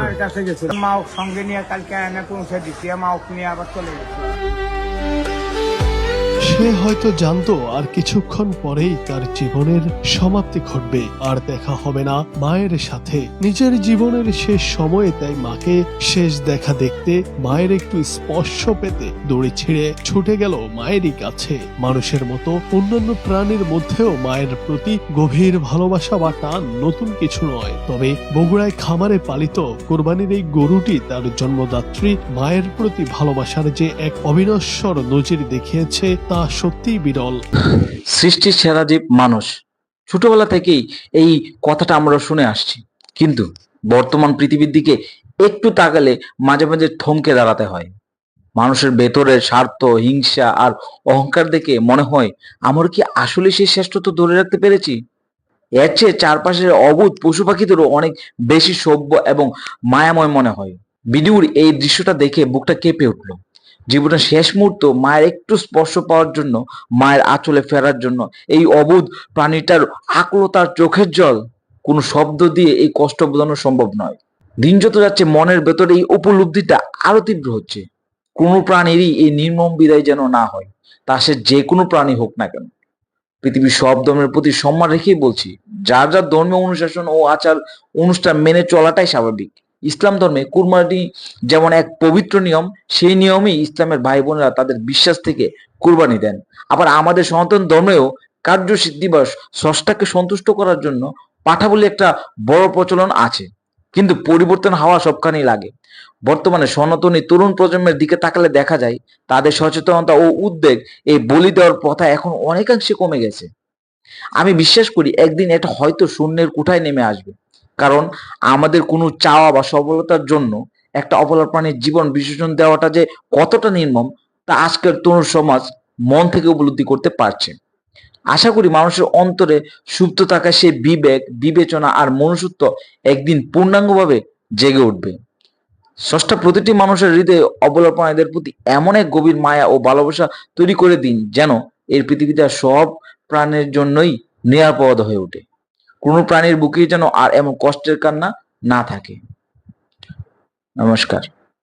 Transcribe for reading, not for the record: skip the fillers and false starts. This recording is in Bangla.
মায়ের কাছে গেছিলাম, মা ওকে সঙ্গে নিয়ে কালকে এনে পৌঁছে দিচ্ছি, মা ওকে নিয়ে আবার চলে গেছে। সে হয়তো জানতো আর কিছুক্ষণ পরেই তার জীবনের সমাপ্তি ঘটবে, আর দেখা হবে না মায়ের সাথে নিজের জীবনের শেষ সময়ে। তাই মাকে শেষ দেখা দেখতে, মায়ের একটু স্পর্শ পেতে দড়ি ছিঁড়ে ছুটে গেল মায়েরই কাছে। মানুষের মতো অন্যান্য প্রাণীর মধ্যেও মায়ের প্রতি গভীর ভালোবাসা বা টান নতুন কিছু নয়। তবে বগুড়ায় খামারে পালিত কোরবানির এই গরুটি তার জন্মদাত্রী মায়ের প্রতি ভালোবাসার যে এক অবিনশ্বর নজির দেখিয়েছে তা সত্যিই বিরল। সৃষ্টির সেরা জীব মানুষ, ছোটবেলা থেকেই এই কথাটা আমরা শুনে আসছি। কিন্তু বর্তমান পৃথিবীর দিকে একটু তাকালে মাঝে মাঝে থমকে দাঁড়াতে হয়। মানুষের ভেতরের স্বার্থ, হিংসা আর অহংকার দেখে মনে হয়, আমরা কি আসলে সেই শ্রেষ্ঠত্ব ধরে রাখতে পেরেছি? এর চেয়ে চারপাশের অবুঝ পশু পাখিদেরও অনেক বেশি সভ্য এবং মায়াময় মনে হয়। ভিডিওর এই দৃশ্যটা দেখে বুকটা কেঁপে উঠলো। জীবনের শেষ মুহূর্ত মায়ের একটু স্পর্শ পাওয়ার জন্য, মায়ের আঁচলে ফেরার জন্য এই অবুধ প্রাণীটার আকুলতার চোখের জল, কোনো শব্দ দিয়ে এই কষ্ট বোঝানো সম্ভব নয়। দিন যত যাচ্ছে মনের ভেতরে এই উপলব্ধিটা আরো তীব্র হচ্ছে। কোনো প্রাণীরই এই নির্মম বিদায় যেন না হয়, তা সে যে কোনো প্রাণী হোক না কেন। পৃথিবীর সব ধর্মের প্রতি সম্মান রেখেই বলছি, যার যার ধর্মীয় অনুশাসন ও আচার অনুষ্ঠান মেনে চলাটাই স্বাভাবিক। ইসলাম ধর্মে কুরবানি যেমন এক পবিত্র নিয়ম, সেই নিয়মেই ইসলামের ভাই বোনেরা তাদের বিশ্বাস থেকে কুরবানি দেন। আবার আমাদের সনাতন ধর্মেও কার্যসিদ্ধি বা স্রষ্টাকে সন্তুষ্ট করার জন্য পাঠা বলে একটা বড় প্রচলন আছে। কিন্তু পরিবর্তন হওয়া সবখানেই লাগে। বর্তমানে সনাতনী তরুণ প্রজন্মের দিকে তাকালে দেখা যায়, তাদের সচেতনতা ও উদ্বেগ এই বলি দেওয়ার প্রথা এখন অনেকাংশে কমে গেছে। আমি বিশ্বাস করি একদিন এটা হয়তো শূন্যের কোঠায় নেমে আসবে। কারণ আমাদের কোনো চাওয়া বা সফলতার জন্য একটা অবলা প্রাণীর জীবন বিসর্জন দেওয়াটা যে কতটা নির্মম, তা আজকের তরুণ সমাজ মন থেকে উপলব্ধি করতে পারছে। আশা করি মানুষের অন্তরে সুপ্ত থাকা সেই বিবেক, বিবেচনা আর মনুষ্যত্ব একদিন পূর্ণাঙ্গভাবে জেগে উঠবে। স্রষ্টা প্রতিটি মানুষের হৃদয়ে অবলা প্রাণীদের প্রতি এমন এক গভীর মায়া ও ভালোবাসা তৈরি করে দিন, যেন এই পৃথিবীতে সব প্রাণের জন্যই নিরাপদ হয়ে ওঠে। কোনো প্রাণীর বুকে যেন আর এমন কষ্টের কান্না না থাকে। নমস্কার।